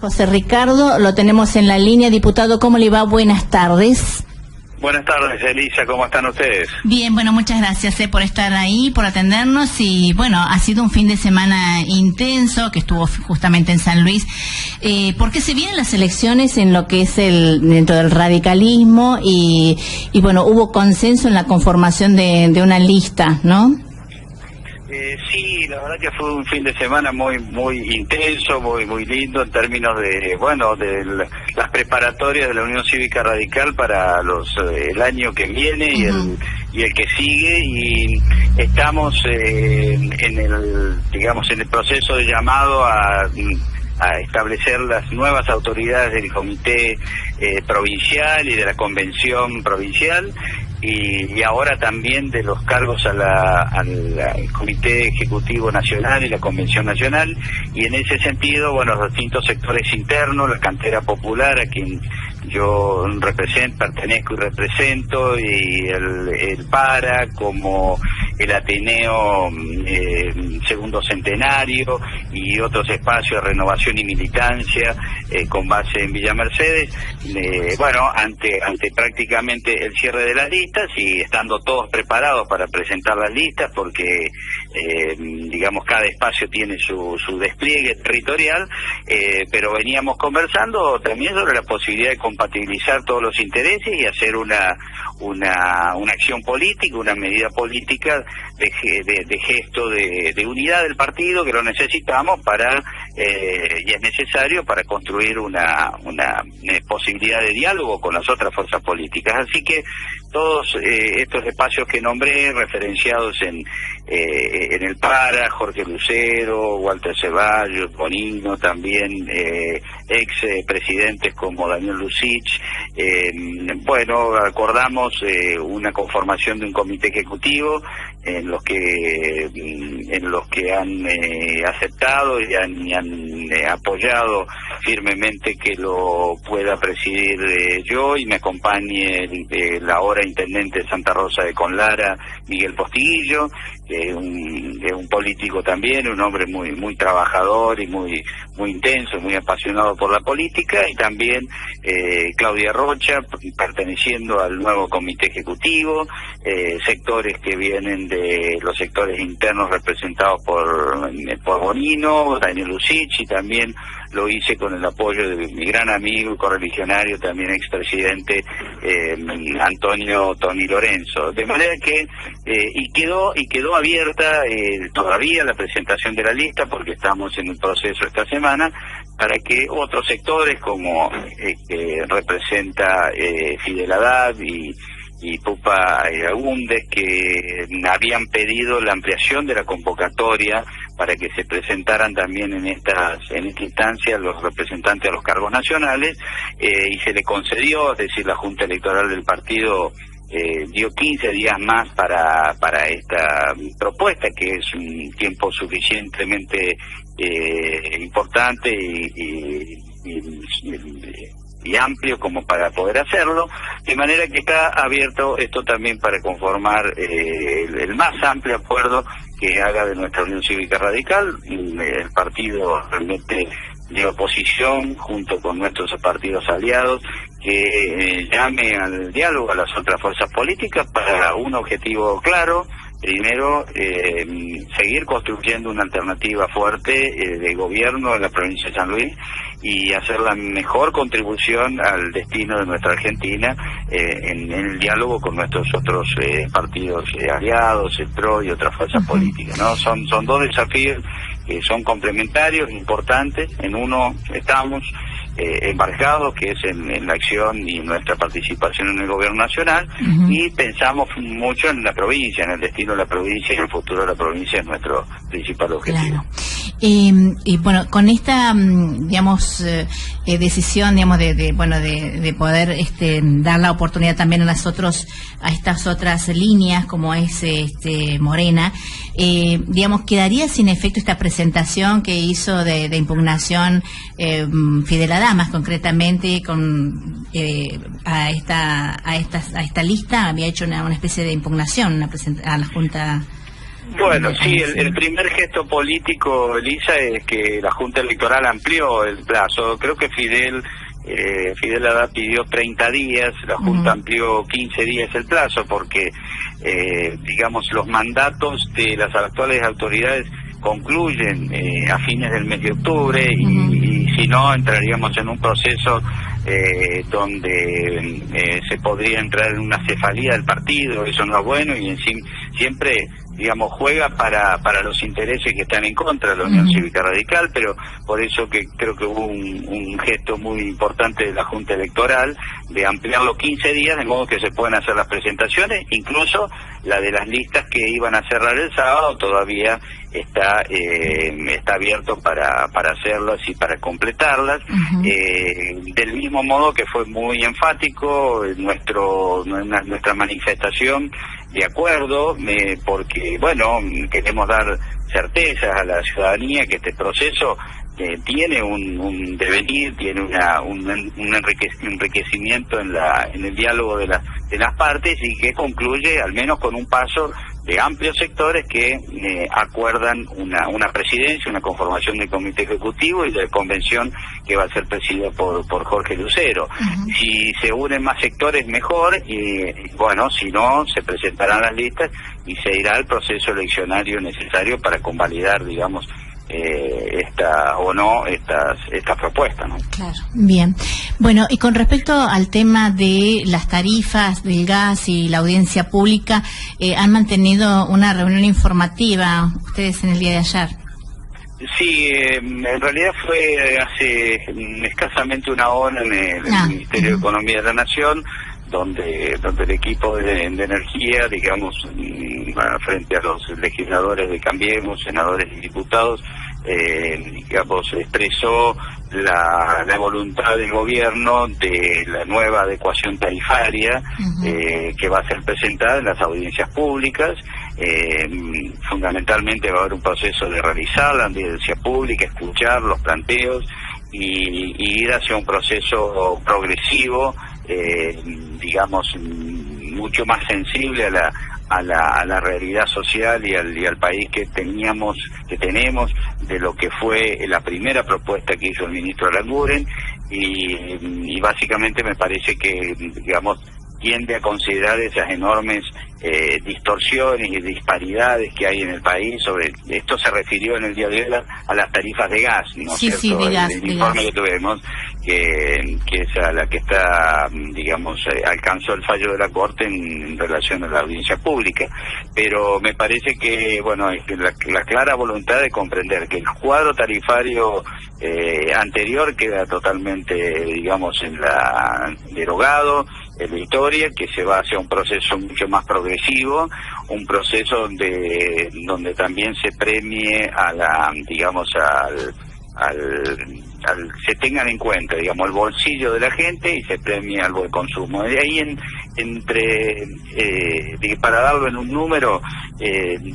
José Ricardo, lo tenemos en la línea. Diputado, ¿cómo le va? Buenas tardes. Buenas tardes, Elisa, ¿cómo están ustedes? Bien, bueno, muchas gracias por estar ahí, por atendernos y bueno, ha sido un fin de semana intenso que estuvo justamente en San Luis, porque se vienen las elecciones en lo que es dentro del radicalismo y bueno, hubo consenso en la conformación de una lista, ¿no? Sí, la verdad que fue un fin de semana muy intenso, muy lindo en términos de, bueno, de las preparatorias de la Unión Cívica Radical para el año que viene y el que sigue, y estamos en el proceso de llamado a establecer las nuevas autoridades del comité provincial y de la convención provincial, y ahora también de los cargos al Comité Ejecutivo Nacional y la Convención Nacional, y en ese sentido, bueno, los distintos sectores internos, la cantera popular, a quien yo pertenezco y represento, y el PARA, como el Ateneo Segundo Centenario y otros espacios de renovación y militancia con base en Villa Mercedes, bueno, ante prácticamente el cierre de las listas y estando todos preparados para presentar las listas, porque digamos cada espacio tiene su despliegue territorial, pero veníamos conversando también sobre la posibilidad de compatibilizar todos los intereses y hacer una acción política, una medida política de gesto de unidad del partido, que lo necesitamos y es necesario para construir una posibilidad de diálogo con las otras fuerzas políticas. Así que todos estos espacios que nombré, referenciados en el PARA, Jorge Lucero, Walter Ceballos, Bonino, también ex presidentes como Daniel Lucich, bueno, acordamos una conformación de un comité ejecutivo en los que han aceptado y han apoyado firmemente que lo pueda presidir yo y me acompañe el ahora intendente de Santa Rosa de Conlara, Miguel Postiguillo, que es un político también, un hombre muy trabajador y muy intenso, muy apasionado por la política, y también Claudia Rocha, perteneciendo al nuevo comité ejecutivo, sectores que vienen de los sectores internos representados por Bonino, Daniel Lucich, y también lo hice con el apoyo de mi gran amigo y correligionario, también expresidente Antonio Toni Lorenzo. De manera que quedó abierta todavía la presentación de la lista, porque estamos en el proceso esta semana, para que otros sectores como que representa Fidel Haddad y Pupa Agúndez, que habían pedido la ampliación de la convocatoria para que se presentaran también en esta instancia los representantes a los cargos nacionales, y se le concedió, es decir, la Junta Electoral del partido dio 15 días más para esta propuesta, que es un tiempo suficientemente importante y amplio como para poder hacerlo, de manera que está abierto esto también para conformar el más amplio acuerdo que haga de nuestra Unión Cívica Radical, el partido realmente de oposición, junto con nuestros partidos aliados, que llame al diálogo a las otras fuerzas políticas para un objetivo claro. Primero, seguir construyendo una alternativa fuerte de gobierno en la provincia de San Luis y hacer la mejor contribución al destino de nuestra Argentina en el diálogo con nuestros otros partidos aliados, el PRO y otras fuerzas políticas, ¿no? Son dos desafíos que son complementarios, importantes. En uno estamos embarcados, que es en la acción y nuestra participación en el gobierno nacional, y pensamos mucho en la provincia, en el destino de la provincia y el futuro de la provincia es nuestro principal objetivo. Claro. Y bueno, con esta, digamos, decisión, digamos, de poder dar la oportunidad también a estas otras líneas, como es Morena, digamos, quedaría sin efecto esta presentación que hizo de impugnación Fidel Haddad, más concretamente a esta lista había hecho una especie de impugnación a la Junta. Bueno, sí, el primer gesto político, Elisa, es que la Junta Electoral amplió el plazo. Creo que Fidel Haddad pidió 30 días, la Junta amplió 15 días el plazo, porque, digamos, los mandatos de las actuales autoridades concluyen a fines del mes de octubre y si no, entraríamos en un proceso donde se podría entrar en una cefalía del partido. Eso no es bueno y siempre, digamos, juega para los intereses que están en contra de la Unión Cívica Radical, pero por eso que creo que hubo un gesto muy importante de la Junta Electoral de ampliarlo 15 días, de modo que se pueden hacer las presentaciones, incluso la de las listas que iban a cerrar el sábado todavía está abierto para hacerlas y para completarlas. Del mismo modo que fue muy enfático nuestra manifestación de acuerdo, porque, bueno, queremos dar certezas a la ciudadanía que este proceso tiene un devenir, tiene un enriquecimiento en el diálogo de las partes y que concluye al menos con un paso de amplios sectores que acuerdan una presidencia, una conformación de comité ejecutivo y de convención que va a ser presidida por Jorge Lucero. Si se unen más sectores, mejor, y bueno, si no, se presentarán las listas y se irá al proceso eleccionario necesario para convalidar, digamos, esta propuesta, ¿no? Claro, bien. Bueno, y con respecto al tema de las tarifas del gas y la audiencia pública, han mantenido una reunión informativa ustedes en el día de ayer. Sí, en realidad fue hace escasamente una hora en el Ministerio de Economía de la Nación, donde el equipo de energía, digamos, frente a los legisladores de Cambiemos, senadores y diputados, digamos, expresó la voluntad del gobierno de la nueva adecuación tarifaria que va a ser presentada en las audiencias públicas. Fundamentalmente va a haber un proceso de realizar la audiencia pública, escuchar los planteos y ir hacia un proceso progresivo, digamos, mucho más sensible a la realidad social y al país que tenemos de lo que fue la primera propuesta que hizo el ministro Aranguren y básicamente me parece que, digamos, tiende a considerar esas enormes distorsiones y disparidades que hay en el país. Sobre esto se refirió en el día de hoy a las tarifas de gas, ¿no es cierto? Sí, de gas, el informe que tuvimos, que es a la que está, digamos, alcanzó el fallo de la Corte en relación a la audiencia pública. Pero me parece que, bueno, es que la clara voluntad de comprender que el cuadro tarifario anterior queda totalmente, digamos, derogado, en la historia, que se va hacia un proceso mucho más progresivo, un proceso donde también se premie se tengan en cuenta, digamos, el bolsillo de la gente y se premia al buen consumo. De ahí para darlo en un número,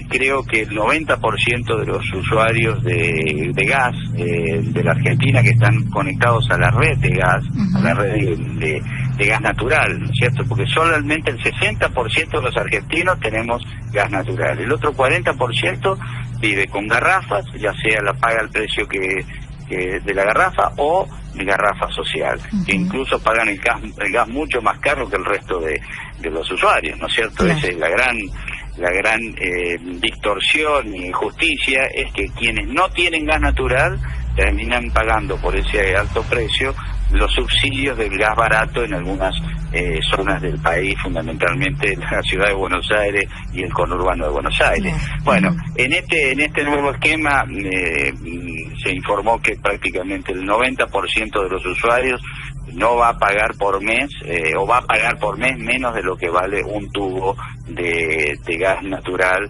creo que el 90% de los usuarios de gas de la Argentina que están conectados a la red de gas, a la red de gas natural, ¿no es cierto? Porque solamente el 60% de los argentinos tenemos gas natural. El otro 40% vive con garrafas, ya sea la paga el precio que de la garrafa o de garrafa social, que incluso pagan el gas mucho más caro que el resto de los usuarios, ¿no es cierto? Esa es la gran distorsión y injusticia, es que quienes no tienen gas natural terminan pagando por ese alto precio los subsidios del gas barato en algunas zonas del país, fundamentalmente en la ciudad de Buenos Aires y el conurbano de Buenos Aires. Bueno, en este nuevo esquema se informó que prácticamente el 90% de los usuarios no va a pagar por mes, o va a pagar por mes menos de lo que vale un tubo de gas natural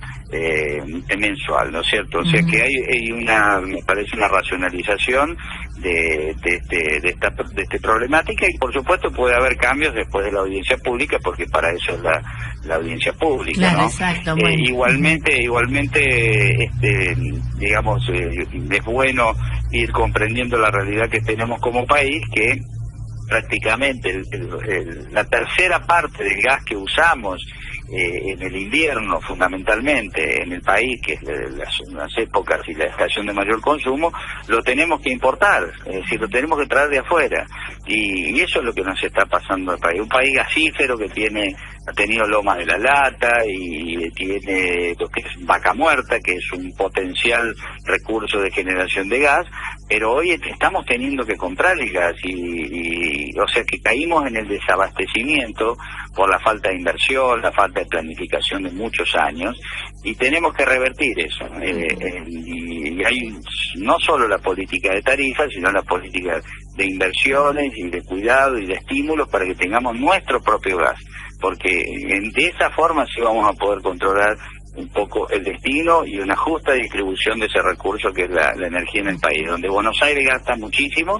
mensual, ¿no es cierto? O sea que hay me parece una racionalización de esta problemática, y por supuesto puede haber cambios después de la audiencia pública, porque para eso es la audiencia pública, claro, ¿no? Exacto, igualmente digamos, es bueno ir comprendiendo la realidad que tenemos como país, que prácticamente la tercera parte del gas que usamos en el invierno fundamentalmente en el país, que es las épocas y la estación de mayor consumo, lo tenemos que importar, es decir, lo tenemos que traer de afuera, y eso es lo que nos está pasando al país. Un país gasífero que ha tenido Lomas de la Lata y tiene lo que es Vaca Muerta, que es un potencial recurso de generación de gas, pero hoy estamos teniendo que comprar el gas y o sea que caímos en el desabastecimiento por la falta de inversión, la falta de planificación de muchos años, y tenemos que revertir eso. Y hay no solo la política de tarifas, sino la política de inversiones y de cuidado y de estímulos para que tengamos nuestro propio gas, porque de esa forma sí vamos a poder controlar un poco el destino y una justa distribución de ese recurso que es la energía en el país, donde Buenos Aires gasta muchísimo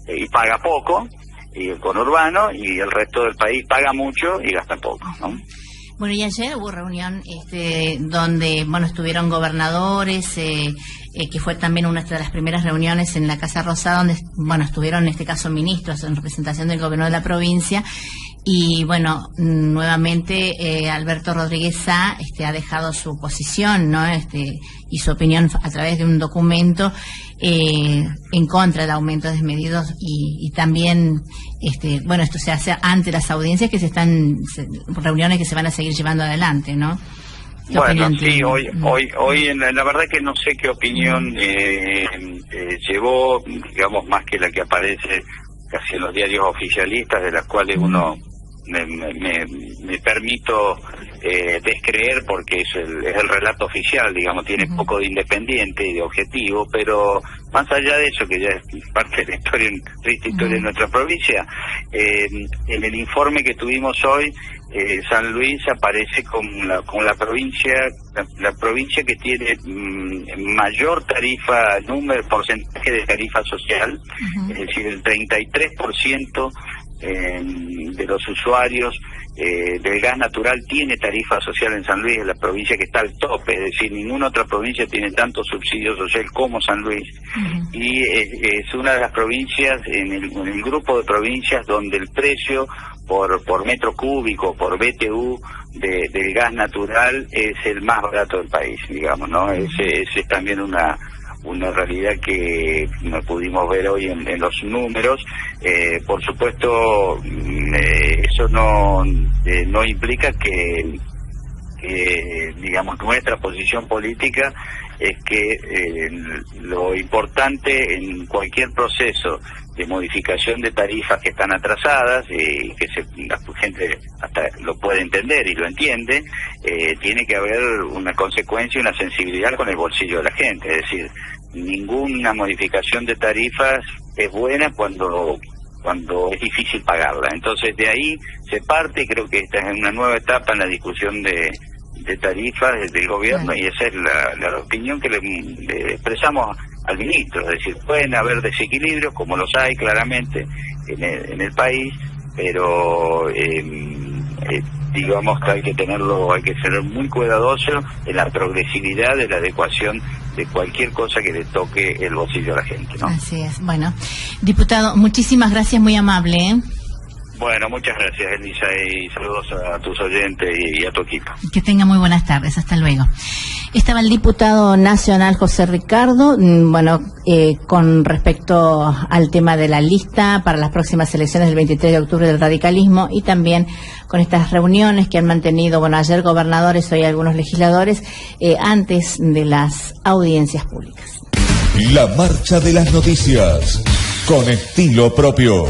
y paga poco, y el conurbano, y el resto del país paga mucho y gasta poco, ¿no? Bueno, y ayer hubo reunión donde, bueno, estuvieron gobernadores, que fue también una de las primeras reuniones en la Casa Rosada, donde, bueno, estuvieron en este caso ministros en representación del gobierno de la provincia. Y bueno, nuevamente Alberto Rodríguez Sá ha dejado su posición, ¿no? Y su opinión a través de un documento en contra del aumento desmedido y también bueno, esto se hace ante las audiencias que reuniones que se van a seguir llevando adelante, ¿no? Bueno, sí, hoy la verdad que no sé qué opinión llevó, digamos, más que la que aparece casi en los diarios oficialistas, de las cuales uno me permito descreer, porque es el relato oficial, digamos, tiene poco de independiente y de objetivo, pero más allá de eso, que ya es parte de la historia, triste historia de nuestra provincia, en el informe que tuvimos hoy, San Luis aparece como la provincia que tiene mayor tarifa, porcentaje de tarifa social, es decir, el 33% de los usuarios del gas natural tiene tarifa social en San Luis, es la provincia que está al tope, es decir, ninguna otra provincia tiene tanto subsidio social como San Luis, y es una de las provincias, en el grupo de provincias donde el precio por metro cúbico, por BTU del gas natural es el más barato del país, digamos, ¿no? Ese es también una realidad que no pudimos ver hoy en los números. Por supuesto, eso no implica que digamos, nuestra posición política es que lo importante en cualquier proceso de modificación de tarifas que están atrasadas, y que la gente hasta lo puede entender y lo entiende, tiene que haber una consecuencia y una sensibilidad con el bolsillo de la gente. Es decir, ninguna modificación de tarifas es buena cuando es difícil pagarla. Entonces de ahí se parte, y creo que esta es una nueva etapa en la discusión de tarifas del gobierno, y esa es la opinión que le expresamos al ministro. Es decir, pueden haber desequilibrios, como los hay claramente en el país, pero digamos que hay que ser muy cuidadoso en la progresividad de la adecuación de cualquier cosa que le toque el bolsillo a la gente, ¿no? Así es. Bueno, diputado, muchísimas gracias, muy amable, ¿eh? Bueno, muchas gracias, Elisa, y saludos a tus oyentes y a tu equipo. Que tenga muy buenas tardes, hasta luego. Estaba el diputado nacional José Ricardo, bueno, con respecto al tema de la lista para las próximas elecciones del 23 de octubre del radicalismo, y también con estas reuniones que han mantenido, bueno, ayer gobernadores, hoy algunos legisladores, antes de las audiencias públicas. La marcha de las noticias, con estilo propio.